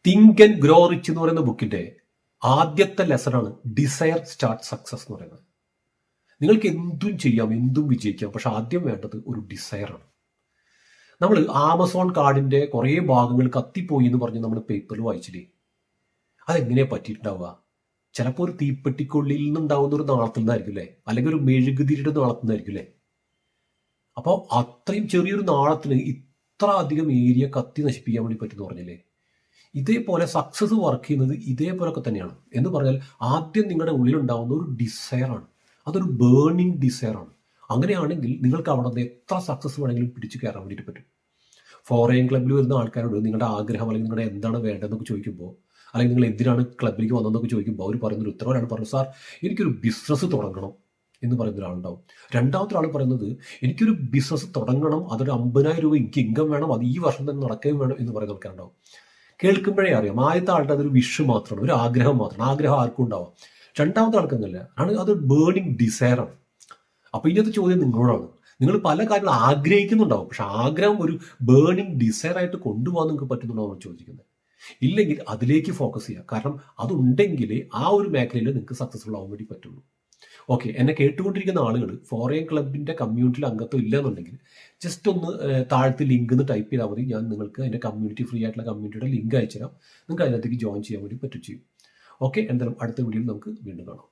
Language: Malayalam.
തിങ്ക് ആൻഡ് ഗ്രോ റിച്ച് എന്ന് പറയുന്ന ബുക്കിന്റെ ആദ്യത്തെ ലെസണാണ് ഡിസയർ സ്റ്റാർട്ട് സക്സസ് എന്ന് പറയുന്നത്. നിങ്ങൾക്ക് എന്തും ചെയ്യാം, എന്തും വിജയിക്കാം, പക്ഷെ ആദ്യം വേണ്ടത് ഒരു ഡിസയറാണ്. നമ്മൾ ആമസോൺ കാർഡിന്റെ കുറേ ഭാഗങ്ങൾ കത്തിപ്പോയി എന്ന് പറഞ്ഞ് നമ്മൾ പേപ്പറിൽ വായിച്ചില്ലേ? അതെങ്ങനെയാ പറ്റിയിട്ടുണ്ടാവുക? ചിലപ്പോൾ ഒരു തീപ്പെട്ടിക്കൊള്ളിയിൽ നിന്നുണ്ടാവുന്ന ഒരു നാളത്തിൽ നിന്നായിരിക്കും അല്ലേ, അല്ലെങ്കിൽ ഒരു മെഴുകുതിരിയുടെ നാളത്തിൽ നിന്നായിരിക്കും അല്ലേ. അപ്പോൾ അത്രയും ചെറിയൊരു നാളത്തിന് ഇത്ര അധികം ഏരിയ കത്തി നശിപ്പിക്കാൻ വേണ്ടി പറ്റുമെന്ന് പറഞ്ഞില്ലേ? ഇതേപോലെ സക്സസ് വർക്ക് ചെയ്യുന്നത് ഇതേപോലൊക്കെ തന്നെയാണ്. എന്ന് പറഞ്ഞാൽ ആദ്യം നിങ്ങളുടെ ഉള്ളിലുണ്ടാവുന്ന ഒരു ഡിസയറാണ്, അതൊരു ബേണിംഗ് ഡിസയറാണ്. അങ്ങനെയാണെങ്കിൽ നിങ്ങൾക്ക് അവിടെ നിന്ന് എത്ര സക്സസ് വേണമെങ്കിലും പിടിച്ചു കയറാൻ വേണ്ടിയിട്ട് പറ്റും. ഫോറിൻ ക്ലബ്ബിൽ വരുന്ന ആൾക്കാരോട് നിങ്ങളുടെ ആഗ്രഹം അല്ലെങ്കിൽ നിങ്ങളുടെ എന്താണ് വേണ്ടതെന്നൊക്കെ ചോദിക്കുമ്പോൾ, അല്ലെങ്കിൽ നിങ്ങൾ എന്തിനാണ് ക്ലബിലേക്ക് വന്നതെന്നൊക്കെ ചോദിക്കുമ്പോൾ അവർ പറയുന്നൊരു ഉത്തരവാണ് പറഞ്ഞു, സാർ എനിക്കൊരു ബിസിനസ് തുടങ്ങണം എന്ന് പറയുന്ന ഒരാളുണ്ടാവും. രണ്ടാമത്തെ ആൾ പറയുന്നത് എനിക്കൊരു ബിസിനസ് തുടങ്ങണം, അതൊരു 50,000 രൂപ എനിക്ക് ഇൻകം വേണം, അത് ഈ വർഷം തന്നെ നടക്കുകയും വേണം എന്ന് പറയുന്ന ആൾക്കാരുണ്ടാവും. കേൾക്കുമ്പോഴേ അറിയാം ആദ്യത്തെ ആളുടെ അതൊരു വിഷ് മാത്രമാണ്, ഒരു ആഗ്രഹം മാത്രമാണ്. ആഗ്രഹം ആർക്കും ഉണ്ടാവാം. രണ്ടാമത്തെ ആൾക്കൊന്നുമില്ല, അത് ബേണിംഗ് ഡിസയറാണ്. അപ്പൊ ഇതിനകത്ത് ചോദ്യം നിങ്ങളോടാണ്. നിങ്ങൾ പല കാര്യങ്ങൾ ആഗ്രഹിക്കുന്നുണ്ടാവും, പക്ഷെ ആഗ്രഹം ഒരു ബേണിംഗ് ഡിസയർ ആയിട്ട് കൊണ്ടുപോകാൻ നിങ്ങൾക്ക് പറ്റുന്നുണ്ടോ എന്ന് ചോദിക്കുന്നത്. ഇല്ലെങ്കിൽ അതിലേക്ക് ഫോക്കസ് ചെയ്യുക. കാരണം അതുണ്ടെങ്കിൽ ആ ഒരു മേഖലയിൽ നിങ്ങൾക്ക് സക്സസ്ഫുൾ ആവാൻ വേണ്ടി പറ്റുള്ളൂ. ഓക്കെ, എന്നെ കേട്ടുകൊണ്ടിരിക്കുന്ന ആളുകൾ ഫോറിൻ ക്ലബിന്റെ കമ്മ്യൂണിറ്റിയിൽ അംഗത്വം ഇല്ല എന്നുണ്ടെങ്കിൽ ജസ്റ്റ് ഒന്ന് താഴത്ത് ലിങ്ക് എന്ന് ടൈപ്പ് ചെയ്താൽ മതി. ഞാൻ നിങ്ങൾക്ക് അതിന്റെ കമ്മ്യൂണിറ്റി, ഫ്രീ ആയിട്ടുള്ള കമ്മ്യൂണിറ്റിയുടെ ലിങ്ക് അയച്ചുതരാം. നിങ്ങൾക്ക് അതിനകത്തേക്ക് ജോയിൻ ചെയ്യാൻ വേണ്ടി പറ്റും ചെയ്യും. ഓക്കെ, എന്തായാലും അടുത്ത വീഡിയോയിൽ നമുക്ക് വീണ്ടും കാണാം.